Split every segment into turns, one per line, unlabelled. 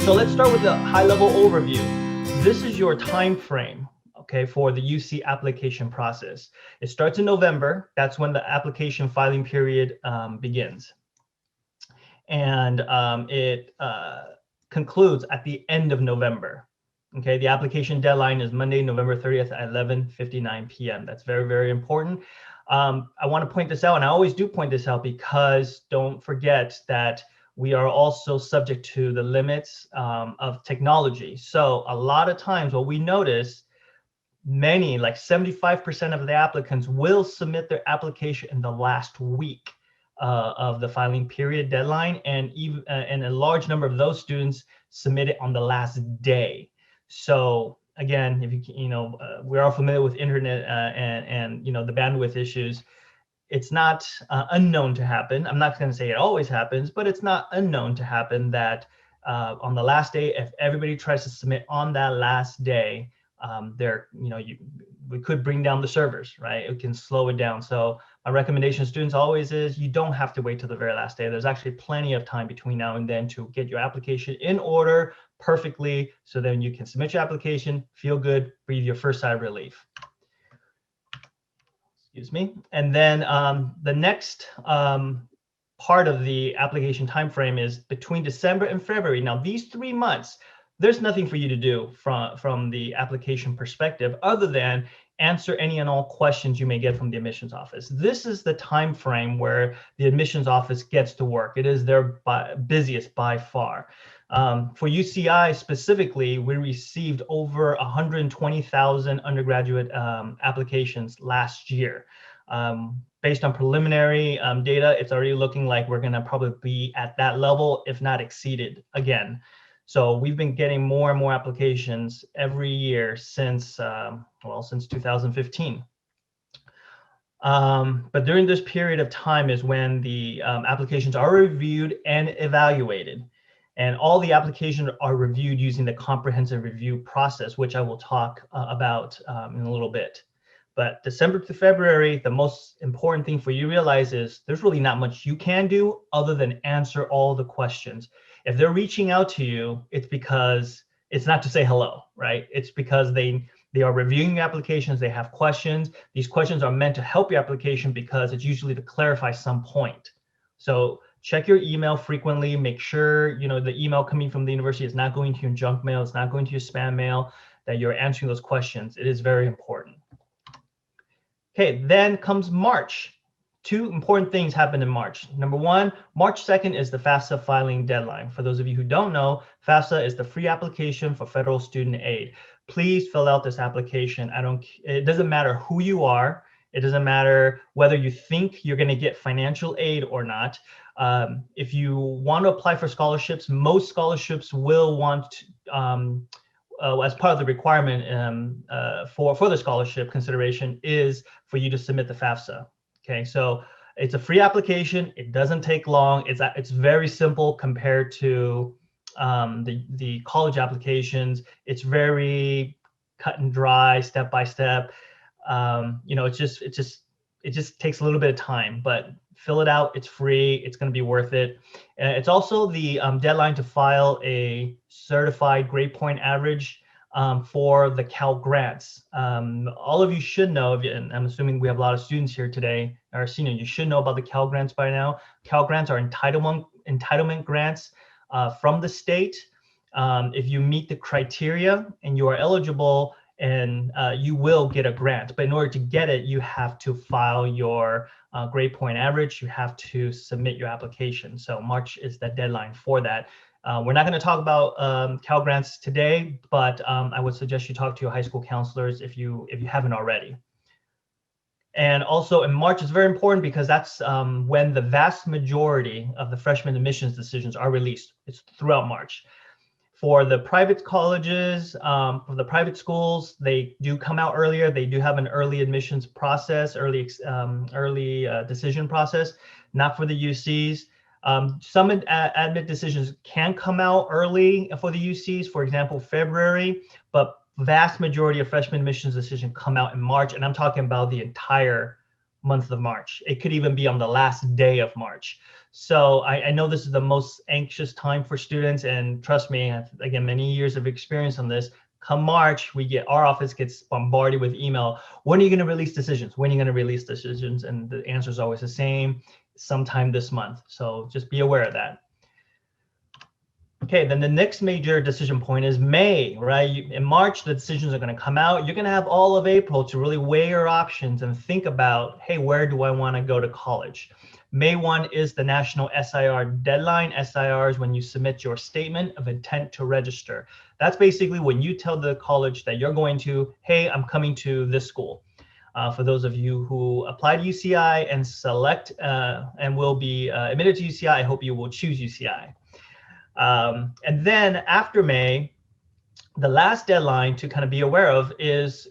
So let's start with the high-level overview. This is your time frame, okay, for the UC application process. It starts in November. That's when the application filing period begins. And it concludes at the end of November. Okay, the application deadline is Monday, November 30th at 11:59 p.m. That's very, very important. I want to point this out, and I always do point this out because don't forget that we are also subject to the limits of technology. So a lot of times what we notice, many, like 75% of the applicants will submit their application in the last week of the filing period deadline, and even and a large number of those students submit it on the last day. So again, if we're all familiar with internet and the bandwidth issues. It's not unknown to happen. I'm not going to say it always happens, but it's not unknown to happen that on the last day, if everybody tries to submit on that last day, we could bring down the servers, right? It can slow it down. So my recommendation to students always is you don't have to wait till the very last day. There's actually plenty of time between now and then to get your application in order perfectly, so then you can submit your application, feel good, breathe your first sigh of relief. Excuse me. And then the next part of the application timeframe is between December and February. Now, these 3 months, there's nothing for you to do from the application perspective other than answer any and all questions you may get from the admissions office. This is the time frame where the admissions office gets to work. It is their busiest by far. For UCI specifically, we received over 120,000 undergraduate applications last year. Based on preliminary data, it's already looking like we're going to probably be at that level, if not exceeded again. So we've been getting more and more applications every year since 2015. But during this period of time is when the applications are reviewed and evaluated. And all the applications are reviewed using the comprehensive review process, which I will talk about in a little bit. But December to February, the most important thing for you to realize is there's really not much you can do other than answer all the questions. If they're reaching out to you, it's because it's not to say hello, right? It's because they are reviewing your applications, they have questions. These questions are meant to help your application because it's usually to clarify some point. So check your email frequently, make sure the email coming from the university is not going to your junk mail, it's not going to your spam mail, that you're answering those questions. It is very important. Okay, then comes March. Two important things happen in March. Number one, March 2nd is the FAFSA filing deadline. For those of you who don't know, FAFSA is the free application for federal student aid. Please fill out this application. It doesn't matter who you are. It doesn't matter whether you think you're going to get financial aid or not. If you want to apply for scholarships, most scholarships will want, as part of the requirement for the scholarship consideration is for you to submit the FAFSA. Okay, so it's a free application. It doesn't take long. It's very simple compared to the college applications. It's very cut and dry, step by step. It just takes a little bit of time, but fill it out. It's free. It's going to be worth it. It's also the deadline to file a certified grade point average for the Cal grants. All of you should know, and I'm assuming we have a lot of students here today, or seniors, you should know about the Cal grants by now. Cal grants are entitlement grants from the state. If you meet the criteria and you are eligible, and you will get a grant. But in order to get it, you have to file your grade point average. You have to submit your application. So March is the deadline for that. We're not going to talk about Cal grants today, but I would suggest you talk to your high school counselors if you haven't already. And also in March is very important because that's when the vast majority of the freshman admissions decisions are released. It's throughout March. For the private colleges, for the private schools, they do come out earlier. They do have an early admissions process, early decision process, not for the UCs. Some admit decisions can come out early for the UCs, for example, February, but vast majority of freshman admissions decisions come out in March. And I'm talking about the entire month of March. It could even be on the last day of March. So I know this is the most anxious time for students, and trust me, again, many years of experience on this. Come March, our office gets bombarded with email. When are you going to release decisions? When are you going to release decisions? And the answer is always the same, sometime this month. So just be aware of that. Okay, then the next major decision point is May, right? In March, the decisions are going to come out. You're going to have all of April to really weigh your options and think about, hey, where do I want to go to college? May 1 is the national SIR deadline. SIR is when you submit your statement of intent to register. That's basically when you tell the college that you're going to, hey, I'm coming to this school. For those of you who apply to UCI and select and will be admitted to UCI, I hope you will choose UCI. And then after May, the last deadline to kind of be aware of is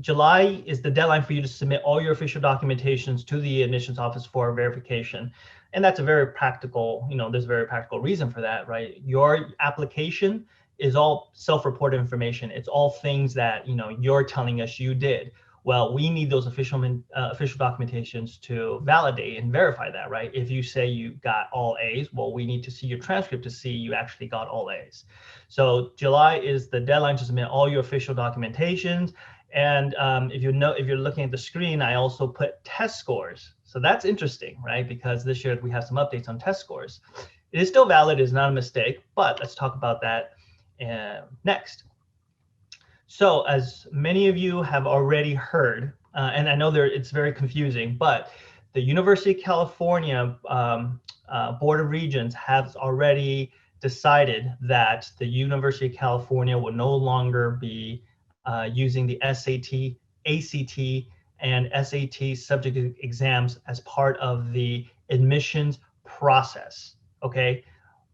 July is the deadline for you to submit all your official documentations to the admissions office for verification. And that's a very practical, there's a very practical reason for that, right? Your application is all self-reported information. It's all things that, you're telling us you did. Well, we need those official documentations to validate and verify that, right? If you say you got all A's, well, we need to see your transcript to see you actually got all A's. So July is the deadline to submit all your official documentations. And if you're looking at the screen, I also put test scores. So that's interesting, right? Because this year we have some updates on test scores. It is still valid, it's not a mistake, but let's talk about that next. So as many of you have already heard, and I know it's very confusing, but the University of California Board of Regents has already decided that the University of California will no longer be using the SAT, ACT, and SAT subject exams as part of the admissions process, okay?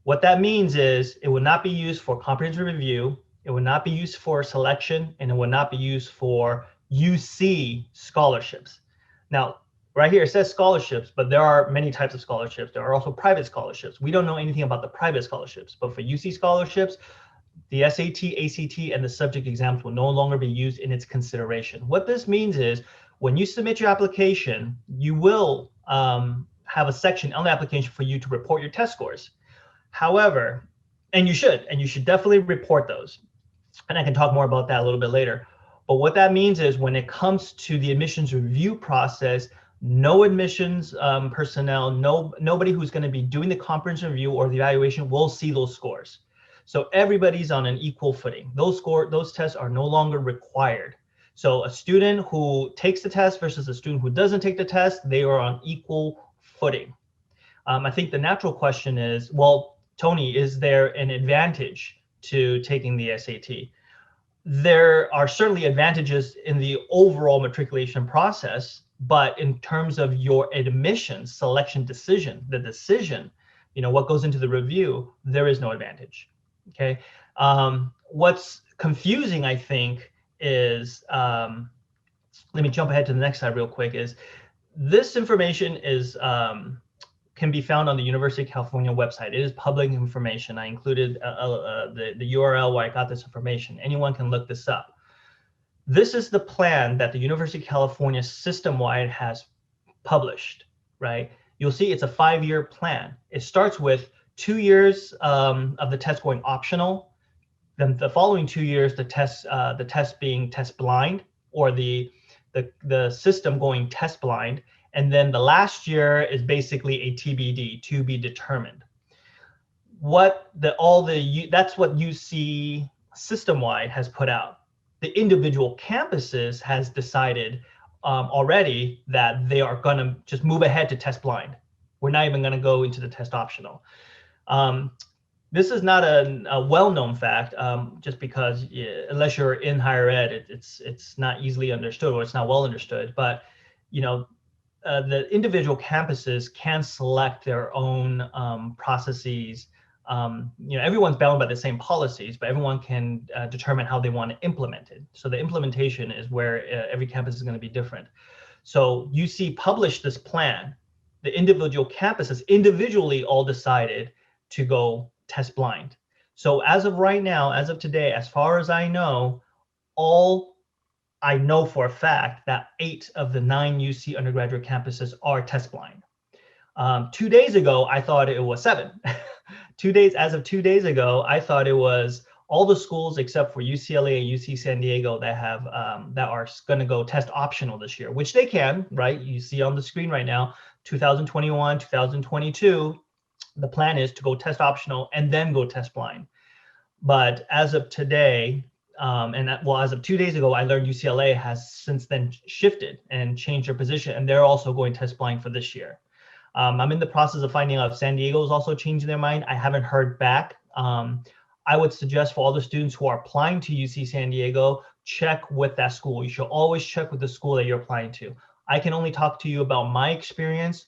What that means is it will not be used for comprehensive review, it will not be used for selection, and it will not be used for UC scholarships. Now, right here it says scholarships, but there are many types of scholarships. There are also private scholarships. We don't know anything about the private scholarships, but for UC scholarships, the SAT, ACT, and the subject exams will no longer be used in its consideration. What this means is when you submit your application, you will have a section on the application for you to report your test scores. However, and you should definitely report those. And I can talk more about that a little bit later. But what that means is when it comes to the admissions review process, no admissions personnel, nobody who's going to be doing the comprehensive review or the evaluation will see those scores. So everybody's on an equal footing. Those tests are no longer required. So a student who takes the test versus a student who doesn't take the test, they are on equal footing. I think the natural question is, well, Tony, is there an advantage to taking the SAT? There are certainly advantages in the overall matriculation process, but in terms of your admission selection decision, the decision, what goes into the review, there is no advantage. Okay. What's confusing, I think, is let me jump ahead to the next slide real quick. Is this information is can be found on the University of California website. It is public information. I included the URL where I got this information. Anyone can look this up. This is the plan that the University of California system-wide has published, right? You'll see it's a 5-year plan. It starts with 2 years of the test going optional. Then the following 2 years, the test being test blind, or the system going test blind. And then the last year is basically a TBD, to be determined. That's what UC system-wide has put out. The individual campuses has decided already that they are going to just move ahead to test blind. We're not even going to go into the test optional. This is not a well-known fact, just because unless you're in higher ed, it's not easily understood, or it's not well understood. But the individual campuses can select their own processes. Everyone's bound by the same policies, but everyone can determine how they want to implement it. So the implementation is where every campus is going to be different. So UC published this plan. The individual campuses individually all decided to go test blind. So as of right now, as of today, as far as I know, all I know for a fact that 8 of the 9 UC undergraduate campuses are test blind. 2 days ago, I thought it was 7. As of 2 days ago, I thought it was all the schools except for UCLA and UC San Diego that have that are going to go test optional this year, which they can, right? You see on the screen right now, 2021, 2022, the plan is to go test optional and then go test blind. But as of today, as of 2 days ago, I learned UCLA has since then shifted and changed their position, and they're also going test blind for this year. I'm in the process of finding out if San Diego is also changing their mind. I haven't heard back. I would suggest for all the students who are applying to UC San Diego, check with that school. You should always check with the school that you're applying to. I can only talk to you about my experience,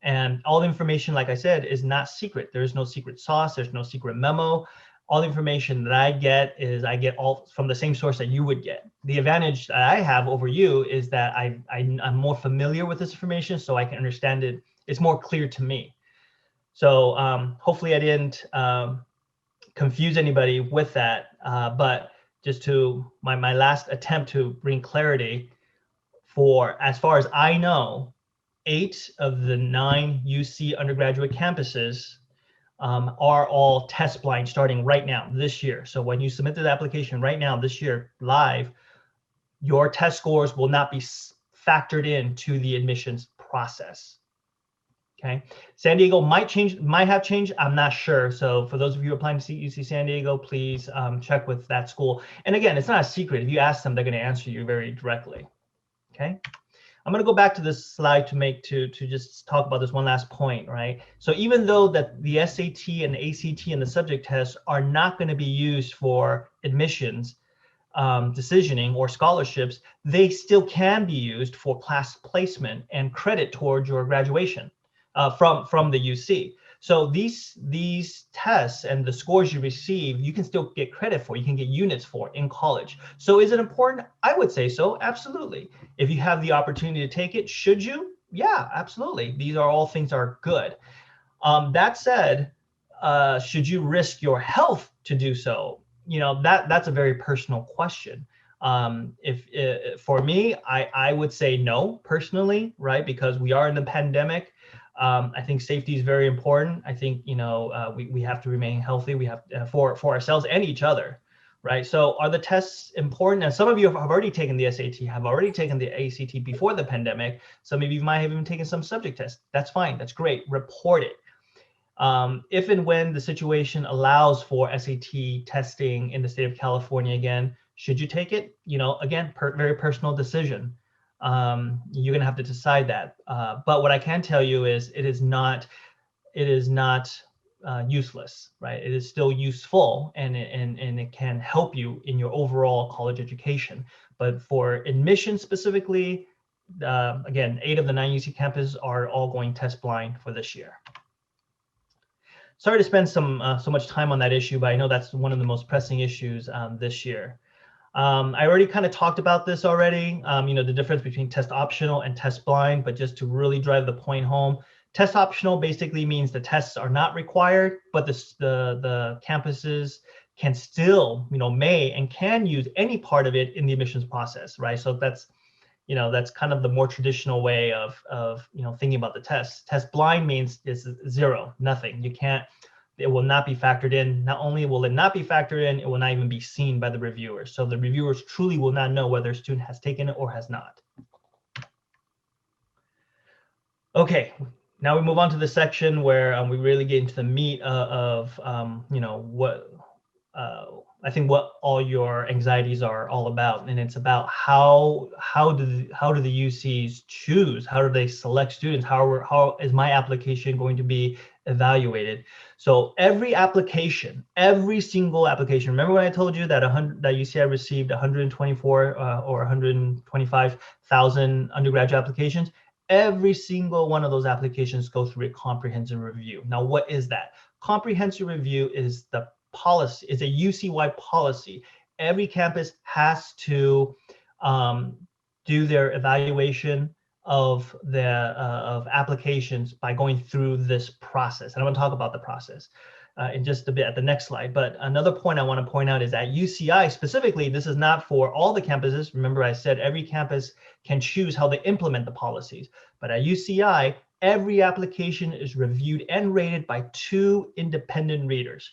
and all the information, like I said, is not secret. There's no secret sauce. There's no secret memo. All the information that I get all from the same source that you would get. The advantage that I have over you is that I'm more familiar with this information, so I can understand it. It's more clear to me. So hopefully I didn't confuse anybody with that. But just to my last attempt to bring clarity, for as far as I know, 8 of the 9 UC undergraduate campuses are all test blind starting right now this year. So when you submit the application right now this year live, your test scores will not be factored into the admissions process. Okay, San Diego might have changed. I'm not sure. So for those of you applying to UC San Diego, please check with that school. And again, it's not a secret. If you ask them, they're going to answer you very directly. Okay. I'm going to go back to this slide to just talk about this one last point, right? So even though that the SAT and the ACT and the subject tests are not going to be used for admissions, decisioning or scholarships, they still can be used for class placement and credit towards your graduation from the UC. So these tests and the scores you receive, you can still get credit for. You can get units for in college. So is it important? I would say so. Absolutely. If you have the opportunity to take it, should you? Yeah, absolutely. These are all things that are good. That said, should you risk your health to do so? You know, that's a very personal question. If for me, I would say no personally, right? Because we are in the pandemic. I think safety is very important. I think, you know, we have to remain healthy. We have for ourselves and each other, right? So are the tests important? And some of you have already taken the SAT, have already taken the ACT before the pandemic. Some of you might have even taken some subject tests. That's fine. That's great. Report it. If and when the situation allows for SAT testing in the state of California again, should you take it? You know, again, very personal decision. You're going to have to decide that. But what I can tell you is it is not useless, right? It is still useful, and it can help you in your overall college education. But for admission specifically, again, 8 of the 9 UC campuses are all going test blind for this year. Sorry to spend so much time on that issue, but I know that's one of the most pressing issues this year. I already kind of talked about this already, you know, the difference between test optional and test blind, but just to really drive the point home, test optional basically means the tests are not required, but the campuses can still, you know, may and can use any part of it in the admissions process, right? So that's, you know, that's kind of the more traditional way of you know, thinking about the test. Test blind means it's 0, nothing. You can't. It will not be factored in. Not only will it not be factored in, it will not even be seen by the reviewers. So the reviewers truly will not know whether a student has taken it or has not. Okay, now we move on to the section where we really get into the meat of you know, what I think what all your anxieties are all about, and it's about how do the UCs choose? How do they select students? How is my application going to be evaluated? So every application, every single application. Remember when I told you that that UCI received 124 or 125,000 undergraduate applications? Every single one of those applications go through a comprehensive review. Now, what is that? Comprehensive review is the policy. It's a UC-wide policy. Every campus has to do their evaluation of the of applications by going through this process. And I'm going to talk about the process. in just a bit at the next slide. But another point I want to point out is that UCI specifically, this is not for all the campuses. Remember, I said every campus can choose how they implement the policies. But at UCI, every application is reviewed and rated by 2 independent readers,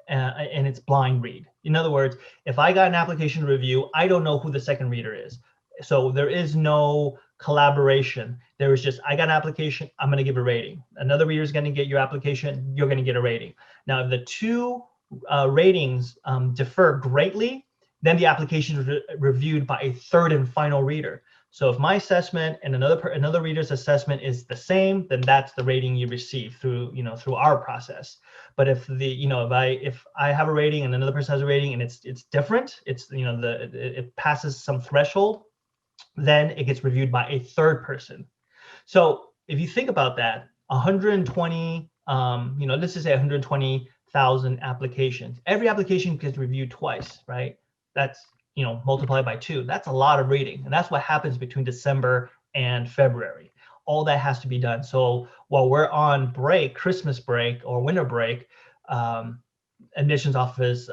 and it's blind read. In other words, if I got an application to review, I don't know who the second reader is. So there is no collaboration. There is just, I got an application, I'm going to give a rating. Another reader is going to get your application, you're going to get a rating. Now, if the 2 ratings differ greatly, then the application is reviewed by a 3rd and final reader. So if my assessment and another reader's assessment is the same, then that's the rating you receive through our process. But if if I have a rating and another person has a rating and it's different, it passes some threshold, then it gets reviewed by a 3rd person. So if you think about that, 120, let's just say 120,000 applications. Every application gets reviewed twice, right? That's multiplied by 2. That's a lot of reading, and that's what happens between December and February. All that has to be done. So while we're on break, Christmas break or winter break, admissions offices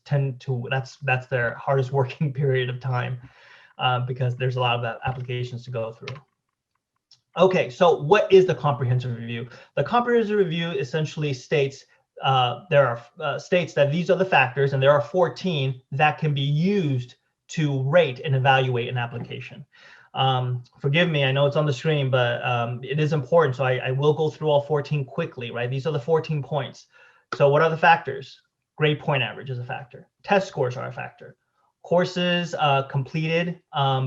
tend to, that's their hardest working period of time, because there's a lot of applications to go through. Okay, so what is the comprehensive review? The comprehensive review essentially states states that these are the factors, and there are 14 that can be used to rate and evaluate an application. Forgive me, I know it's on the screen, but it is important, so I will go through all 14 quickly, right? These are the 14 points. So what are the factors? Grade point average is a factor. Test scores are a factor. Courses completed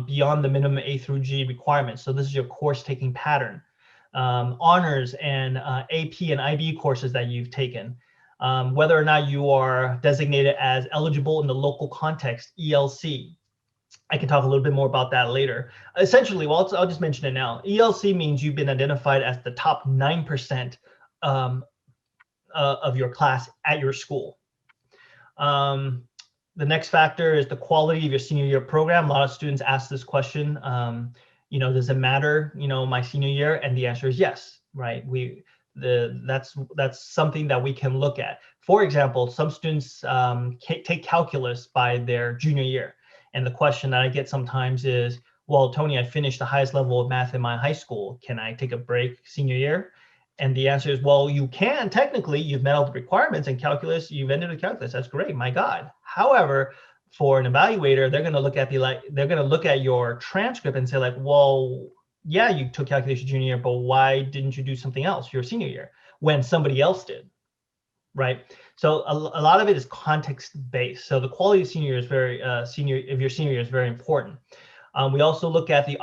beyond the minimum A through G requirements. So this is your course taking pattern. Honors and AP and IB courses that you've taken. Whether or not you are designated as eligible in the local context, ELC. I can talk a little bit more about that later. Essentially, well, I'll just mention it now. ELC means you've been identified as the top 9% of your class at your school. The next factor is the quality of your senior year program. A lot of students ask this question, does it matter, my senior year? And the answer is yes, right? That's something that we can look at. For example, some students take calculus by their junior year. And the question that I get sometimes is, well, Tony, I finished the highest level of math in my high school. Can I take a break senior year? And the answer is, well, you can technically. You've met all the requirements in calculus. You've ended with calculus. That's great. My God. However, for an evaluator, they're going to look at your transcript and say, like, well, yeah, you took calculus your junior year, but why didn't you do something else your senior year when somebody else did, right? So a lot of it is context based. So the quality of senior year is your senior year is very important. We also look at the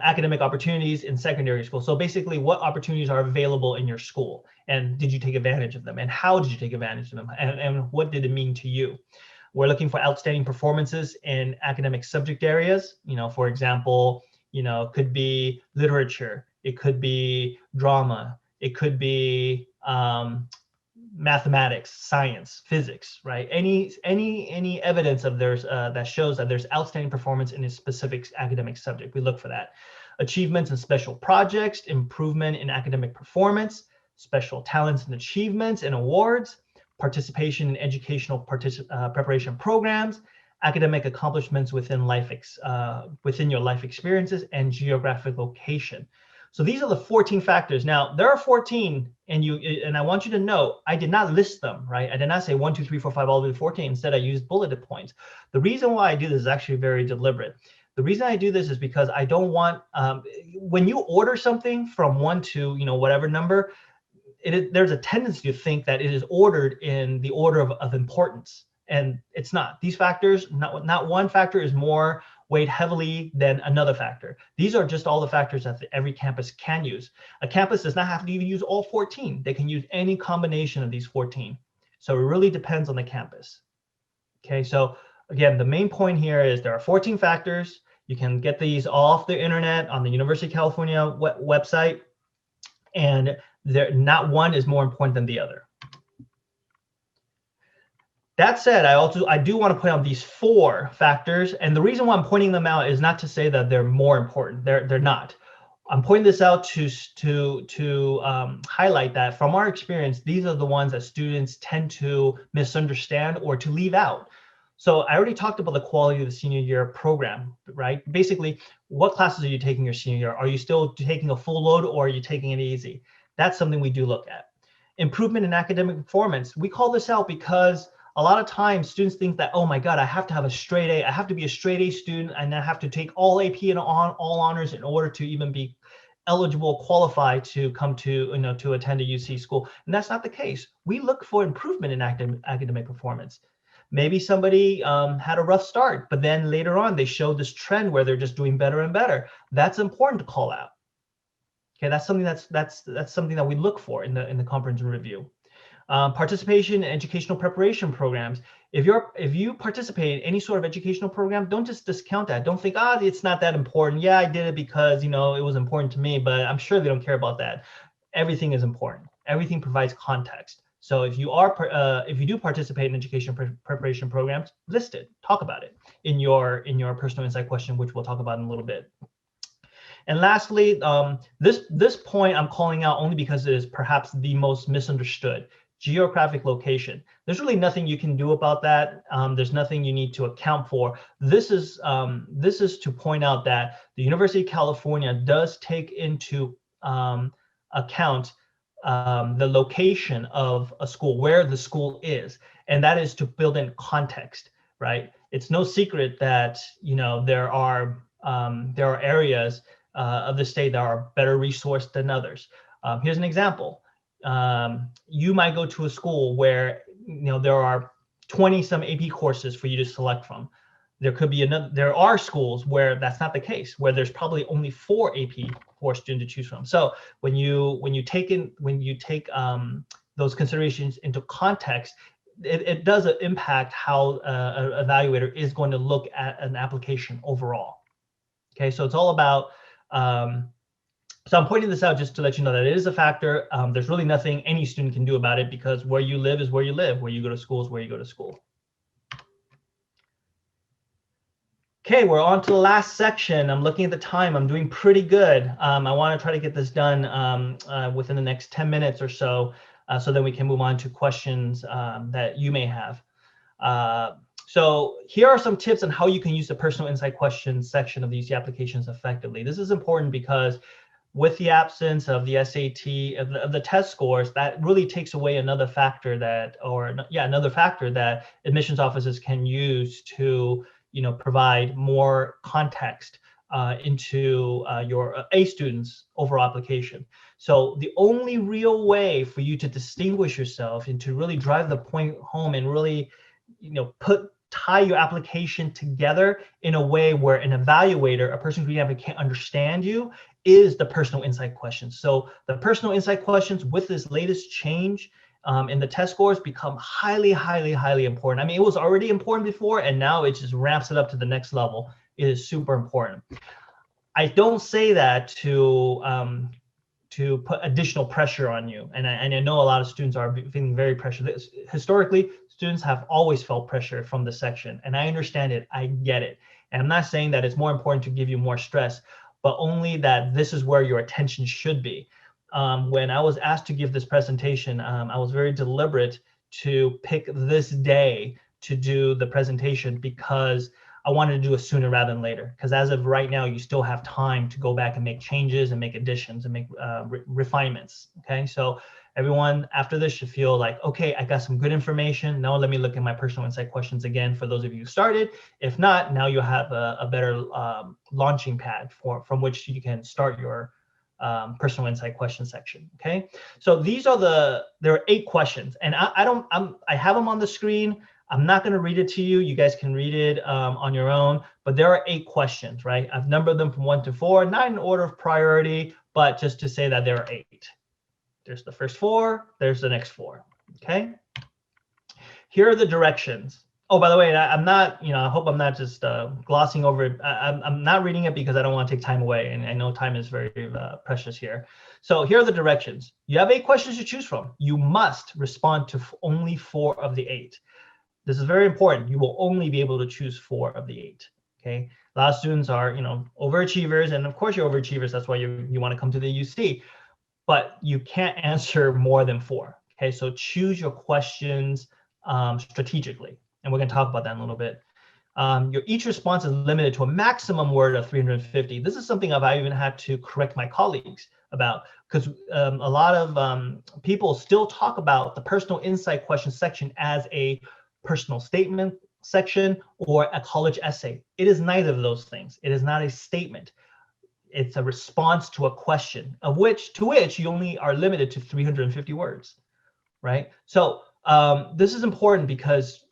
academic opportunities in secondary school. So basically, what opportunities are available in your school, and did you take advantage of them, and how did you take advantage of them, and what did it mean to you? We're looking for outstanding performances in academic subject areas. For example, it could be literature, it could be drama, it could be mathematics, science, physics, right? Any evidence of theirs that shows that there's outstanding performance in a specific academic subject. We look for that. Achievements in special projects, improvement in academic performance, special talents and achievements and awards, participation in educational preparation programs, academic accomplishments within your life experiences, and geographic location. So these are the 14 factors. Now, there are 14, and I want you to know, I did not list them, right? I did not say 1, 2, 3, 4, 5, all the way to 14. Instead, I used bulleted points. The reason why I do this is actually very deliberate. The reason I do this is because I don't want, when you order something from 1 to whatever number, there's a tendency to think that it is ordered in the order of importance, and it's not. These factors, not one factor is more weighed heavily than another factor. These are just all the factors that every campus can use. A campus does not have to even use all 14. They can use any combination of these 14. So it really depends on the campus. Okay, so again, the main point here is there are 14 factors. You can get these off the internet on the University of California website, and not one is more important than the other. That said, I do want to point out these 4 factors, and the reason why I'm pointing them out is not to say that they're more important. They're not. I'm pointing this out to highlight that from our experience, these are the ones that students tend to misunderstand or to leave out. So I already talked about the quality of the senior year program, right? Basically, what classes are you taking your senior year? Are you still taking a full load or are you taking it easy? That's something we do look at. Improvement in academic performance. We call this out because a lot of times students think that, oh my God, I have to have a straight A. I have to be a straight A student and I have to take all AP and all honors in order to even be eligible, qualified to come to, to attend a UC school. And that's not the case. We look for improvement in academic performance. Maybe somebody had a rough start, but then later on they showed this trend where they're just doing better and better. That's important to call out. Okay, that's something that's something that we look for in the comprehensive review. Participation in educational preparation programs. If you participate in any sort of educational program, don't just discount that. Don't think, it's not that important. Yeah, I did it because it was important to me, but I'm sure they don't care about that. Everything is important. Everything provides context. So if you do participate in education preparation programs, list it, talk about it in your personal insight question, which we'll talk about in a little bit. And lastly, this point I'm calling out only because it is perhaps the most misunderstood. Geographic location. There's really nothing you can do about that. There's nothing you need to account for. This is to point out that the University of California does take into account the location of a school, where the school is, and that is to build in context, right? It's no secret that there are areas of the state that are better resourced than others. Here's an example. You might go to a school where there are 20 some AP courses for you to select from. There are schools where that's not the case, where there's probably only 4 AP for a student to choose from. So when you take those considerations into context, it does impact how an evaluator is going to look at an application overall. Okay, so it's all about so I'm pointing this out just to let you know that it is a factor. There's really nothing any student can do about it because where you live is where you live. Where you go to school is where you go to school. Okay, we're on to the last section. I'm looking at the time. I'm doing pretty good. I want to try to get this done within the next 10 minutes or so, so then we can move on to questions that you may have. So here are some tips on how you can use the personal insight questions section of these applications effectively. This is important because with the absence of the SAT, of the test scores, that really takes away another factor that admissions offices can use to provide more context into your A student's overall application. So the only real way for you to distinguish yourself and to really drive the point home and really tie your application together in a way where an evaluator, a person who can't understand you, is the personal insight questions. So the personal insight questions with this latest change in the test scores become highly, highly, highly important. I mean, it was already important before, and now it just ramps it up to the next level. It is super important. I don't say that to put additional pressure on you. And I know a lot of students are feeling very pressured. Historically, students have always felt pressure from the section, and I understand it. I get it. And I'm not saying that it's more important to give you more stress, but only that this is where your attention should be. When I was asked to give this presentation, I was very deliberate to pick this day to do the presentation because I wanted to do it sooner rather than later. Because as of right now, you still have time to go back and make changes and make additions and make refinements. Okay, so everyone after this should feel like, okay, I got some good information. Now let me look at my personal insight questions again for those of you who started. If not, now you'll have a better launching pad from which you can start your personal insight question section. Okay, so there are 8 questions, and I have them on the screen. I'm not going to read it to you. You guys can read it on your own, but there are 8 questions, right? I've numbered them from 1 to 4, not in order of priority, but just to say that there are 8. There's the first 4, there's the next 4, okay? Here are the directions. Oh, by the way, I'm not, I hope I'm not just glossing over it. I'm not reading it because I don't want to take time away, and I know time is very precious here. So here are the directions. You have 8 questions to choose from. You must respond to only 4 of the 8. This is very important. You will only be able to choose 4 of the 8, okay? A lot of students are, overachievers, and of course you're overachievers. That's why you want to come to the UC, but you can't answer more than 4. Okay, so choose your questions strategically, and we're going to talk about that in a little bit. Each response is limited to a maximum word of 350. This is something I've even had to correct my colleagues about, because a lot of people still talk about the personal insight question section as a personal statement section or a college essay. It is neither of those things. It is not a statement. It's a response to a question, to which you only are limited to 350 words, right? So this is important because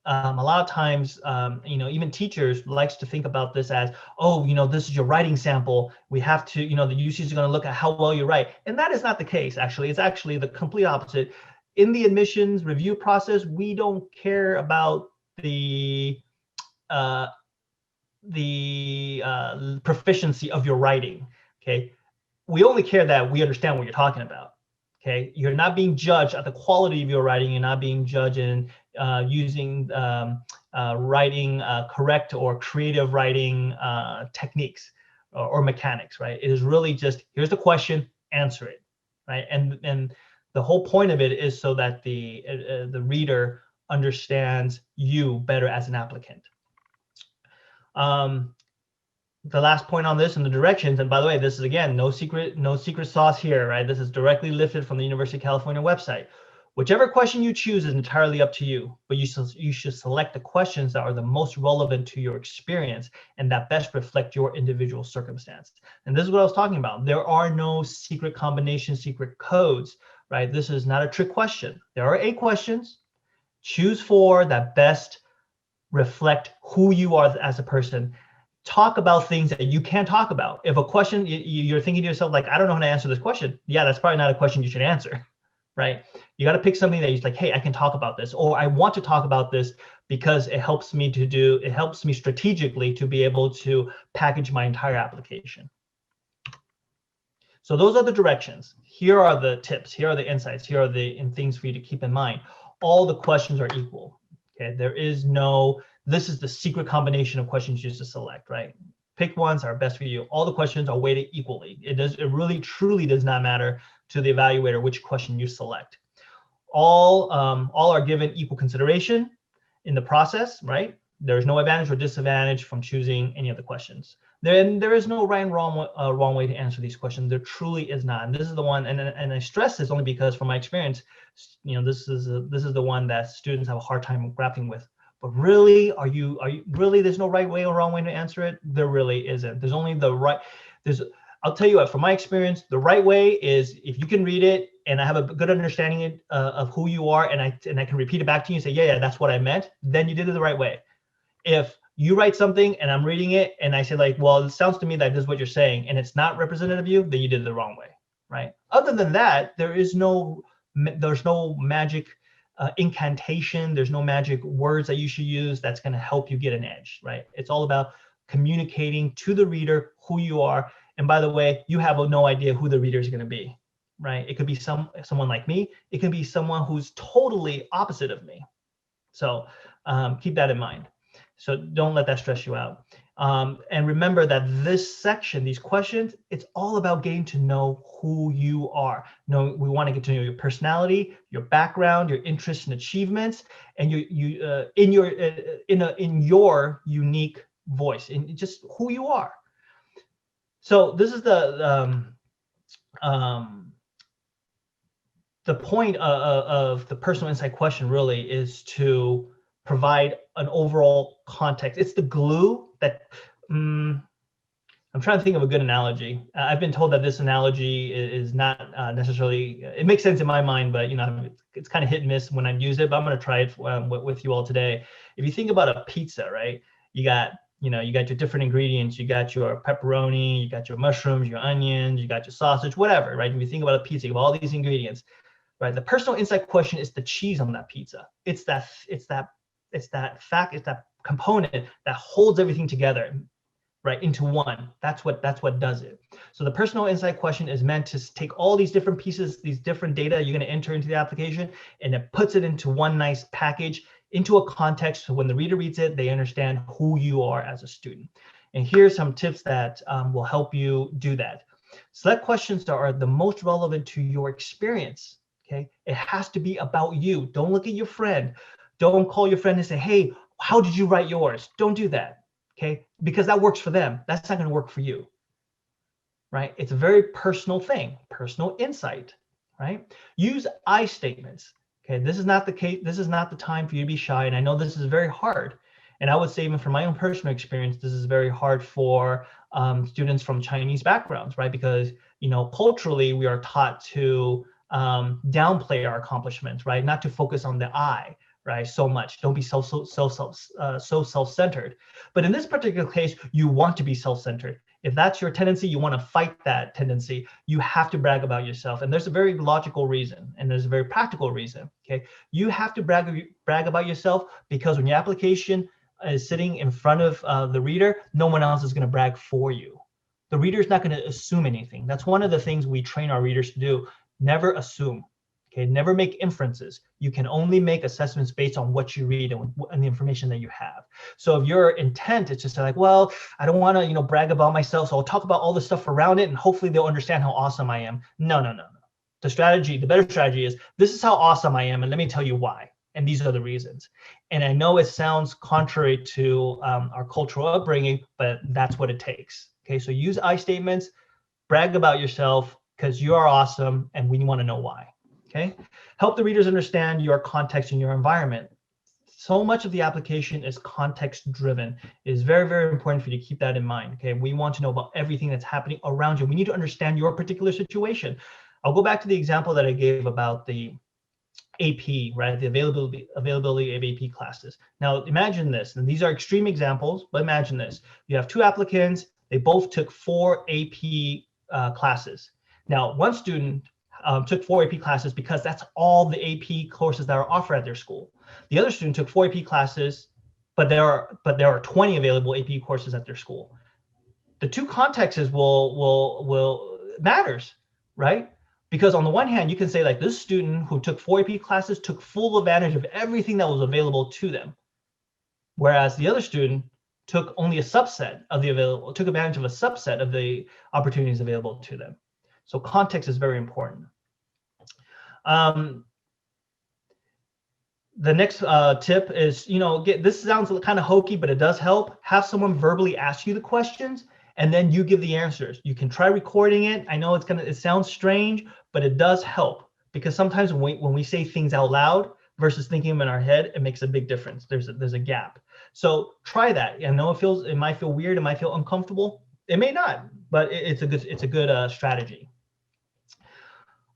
a lot of times, even teachers likes to think about this as, oh, this is your writing sample. We have to, the UC is going to look at how well you write. And that is not the case, actually. It's actually the complete opposite. In the admissions review process, we don't care about the proficiency of your writing, okay? We only care that we understand what you're talking about, okay? You're not being judged at the quality of your writing. You're not being judged in using writing correct or creative writing techniques or mechanics, right? It is really just, here's the question, answer it, right? And the whole point of it is so that the reader understands you better as an applicant. The last point on this and the directions, and by the way, this is again, no secret sauce here, right? This is directly lifted from the University of California website. Whichever question you choose is entirely up to you, but you should select the questions that are the most relevant to your experience and that best reflect your individual circumstance. And this is what I was talking about. There are no secret combinations, secret codes, right? This is not a trick question. There are 8 questions. Choose 4 that best reflect who you are as a person. Talk about things that you can talk about. If a question, you're thinking to yourself, like, I don't know how to answer this question. Yeah, that's probably not a question you should answer, right? You got to pick something that you're like, hey, I can talk about this, or I want to talk about this because it helps me strategically to be able to package my entire application. So those are the directions. Here are the tips. Here are the insights. Here are the things for you to keep in mind. All the questions are equal. Okay, there is no, this is the secret combination of questions you just select, right? Pick ones that are best for you. All the questions are weighted equally. It really truly does not matter to the evaluator which question you select. All are given equal consideration in the process, right? There's no advantage or disadvantage from choosing any of the questions. There is no right and wrong way to answer these questions. There truly is not. And this is the one, and I stress this only because from my experience, this is the one that students have a hard time grappling with. But really, are you really, there's no right way or wrong way to answer it? There really isn't. There's only the right, I'll tell you what, from my experience, the right way is if you can read it and I have a good understanding of who you are, and I can repeat it back to you and say, yeah, that's what I meant, then you did it the right way. If you write something and I'm reading it and I say like, well, it sounds to me like this is what you're saying, and it's not representative of you, then you did it the wrong way, right? Other than that, there's no magic incantation. There's no magic words that you should use that's going to help you get an edge, right? It's all about communicating to the reader who you are. And by the way, you have no idea who the reader is going to be, right? It could be someone like me. It can be someone who's totally opposite of me. So keep that in mind. So don't let that stress you out. And remember that this section, these questions, it's all about getting to know who you are. We want to get to know your personality, your background, your interests and achievements, and in your unique voice, in just who you are. So this is the point of the personal insight question really is to provide an overall context. It's the glue that, I'm trying to think of a good analogy. I've been told that this analogy is not necessarily, it makes sense in my mind, but it's kind of hit and miss when I use it, but I'm going to try it with you all today. If you think about a pizza, right? You got your different ingredients. You got your pepperoni, you got your mushrooms, your onions, you got your sausage, whatever, right? If you think about a pizza, you have all these ingredients, right? The personal insight question is the cheese on that pizza. It's that component that holds everything together, right, into one. That's what does it. So the personal insight question is meant to take all these different pieces, these different data you're going to enter into the application, and it puts it into one nice package, into a context, so when the reader reads it, they understand who you are as a student. And here's some tips that will help you do that. Select questions that are the most relevant to your experience. Okay, it has to be about you. Don't look at your friend. Don't call your friend and say, hey, how did you write yours? Don't do that. Okay, because that works for them. That's not going to work for you. Right? It's a very personal thing, personal insight. Right? Use I statements. Okay, this is not the case. This is not the time for you to be shy. And I know this is very hard. And I would say, even from my own personal experience, this is very hard for students from Chinese backgrounds, right? Because, you know, culturally, we are taught to downplay our accomplishments, right? Not to focus on the I, right? So much. Don't be so self-centered. But in this particular case, you want to be self-centered. If that's your tendency, you want to fight that tendency. You have to brag about yourself. And there's a very logical reason, and there's a very practical reason. Okay, you have to brag about yourself, because when your application is sitting in front of the reader, no one else is going to brag for you. The reader is not going to assume anything. That's one of the things we train our readers to do. Never assume. Okay, never make inferences. You can only make assessments based on what you read and the information that you have. So if your intent is just like, well, I don't want to, you know, brag about myself, so I'll talk about all the stuff around it, and hopefully they'll understand how awesome I am. No. The better strategy is, this is how awesome I am, and let me tell you why. And these are the reasons. And I know it sounds contrary to our cultural upbringing, but that's what it takes. Okay, so use I statements, brag about yourself, because you are awesome, and we want to know why. Okay, help the readers understand your context and your environment. So much of the application is context driven. It is very, very important for you to keep that in mind. Okay, we want to know about everything that's happening around you. We need to understand your particular situation. I'll go back to the example that I gave about the AP, right? The availability of AP classes. Now imagine this, and these are extreme examples, but imagine this. You have two applicants, they both took 4 AP classes. Now, one student took 4 AP classes because that's all the AP courses that are offered at their school. The other student took 4 AP classes, but there are 20 available AP courses at their school. The two contexts will matters, right? Because on the one hand, you can say, like, this student who took 4 AP classes took full advantage of everything that was available to them, whereas the other student took only a subset of the took advantage of a subset of the opportunities available to them. So context is very important. The next tip is, this sounds kind of hokey, but it does help. Have someone verbally ask you the questions, and then you give the answers. You can try recording it. I know it sounds strange, but it does help, because sometimes when we say things out loud versus thinking them in our head, it makes a big difference. There's a gap. So try that. I know it might feel weird, it might feel uncomfortable. It may not, but it's a good strategy.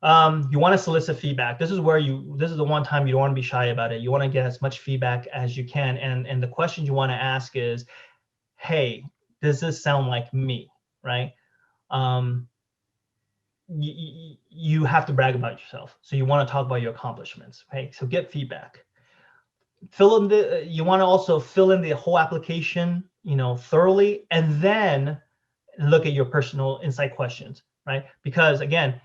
You want to solicit feedback. This is the one time you don't want to be shy about it. You want to get as much feedback as you can. And the question you want to ask is, hey, does this sound like me, right? You have to brag about yourself. So you want to talk about your accomplishments, okay? So get feedback. You want to also fill in the whole application, thoroughly, and then look at your personal insight questions, right? Because again,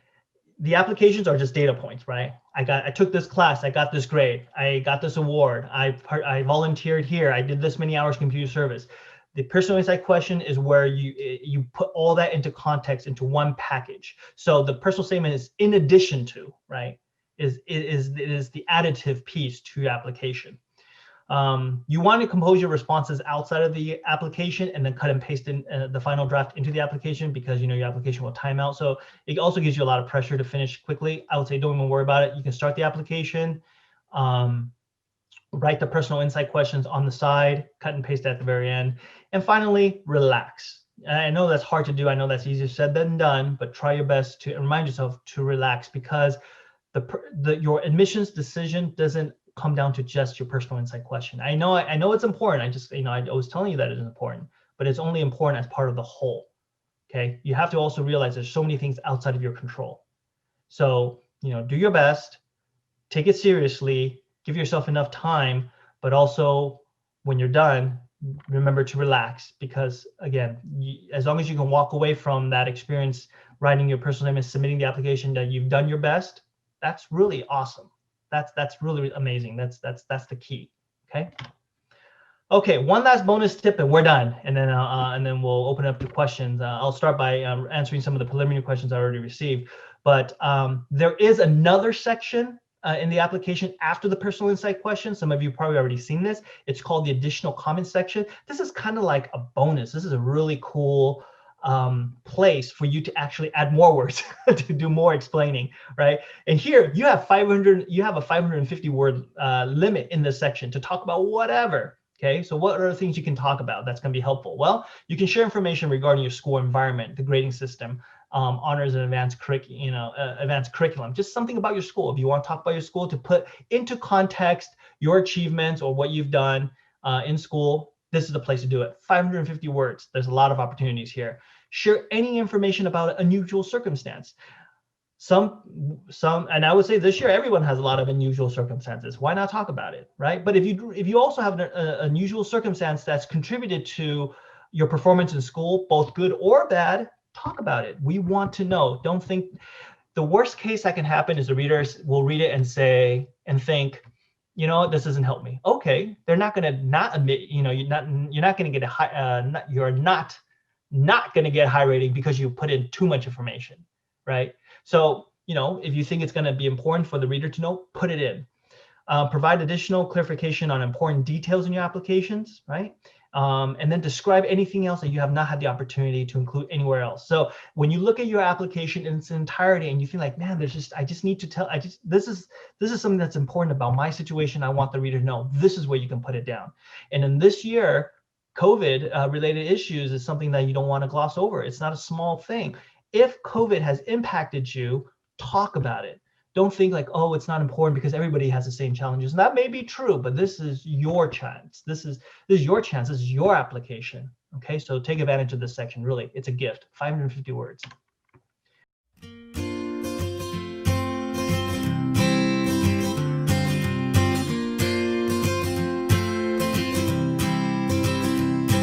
the applications are just data points, right? I took this class, I got this grade, I got this award, I volunteered here, I did this many hours computer service. The personal insight question is where you put all that into context into one package. So the personal statement is in addition to, right? It is the additive piece to your application. You want to compose your responses outside of the application and then cut and paste in the final draft into the application, because your application will time out. So it also gives you a lot of pressure to finish quickly. I would say don't even worry about it. You can start the application, write the personal insight questions on the side, cut and paste at the very end. And finally, relax. I know that's hard to do. I know that's easier said than done, but try your best to remind yourself to relax, because your admissions decision doesn't come down to just your personal insight question. I know it's important. I was telling you that it is important, but it's only important as part of the whole. Okay, you have to also realize there's so many things outside of your control. So do your best, take it seriously, give yourself enough time, but also when you're done, remember to relax, because again, as long as you can walk away from that experience writing your personal statement, submitting the application, that you've done your best, that's really awesome. That's really amazing. That's the key. Okay. Okay, one last bonus tip and we're done. And then we'll open it up to questions. I'll start by answering some of the preliminary questions I already received. But there is another section in the application after the personal insight question. Some of you probably already seen this. It's called the additional comments section. This is kind of like a bonus. This is a really cool place for you to actually add more words to do more explaining, right? And here you have a 550 word limit in this section to talk about whatever. Okay, so what are the things you can talk about that's going to be helpful? Well, you can share information regarding your school environment, the grading system, honors and advanced curriculum, just something about your school. If you want to talk about your school, to put into context your achievements or what you've done in school, this is the place to do it. 550 words. There's a lot of opportunities here. Share any information about an unusual circumstance. And I would say this year everyone has a lot of unusual circumstances. Why not talk about it, right? But if you also have an unusual circumstance that's contributed to your performance in school, both good or bad, talk about it. We want to know. Don't think the worst case that can happen is the readers will read it and think, you know, this doesn't help me. Okay, they're not going to not admit, you know, you're not going to get a high, you're not going to get a high rating because you put in too much information, right? So, you know, if you think it's going to be important for the reader to know, put it in. Provide additional clarification on important details in your applications, right? And then describe anything else that you have not had the opportunity to include anywhere else. So when you look at your application in its entirety and you think like, man, I just need to tell, this is something that's important about my situation. I want the reader to know. This is where you can put it down. And in this year, COVID related issues is something that you don't want to gloss over. It's not a small thing. If COVID has impacted you, talk about it. Don't think like, oh, it's not important because everybody has the same challenges. And that may be true, but this is your chance. This is your chance. This is your application. Okay, so take advantage of this section. Really, it's a gift. 550 words.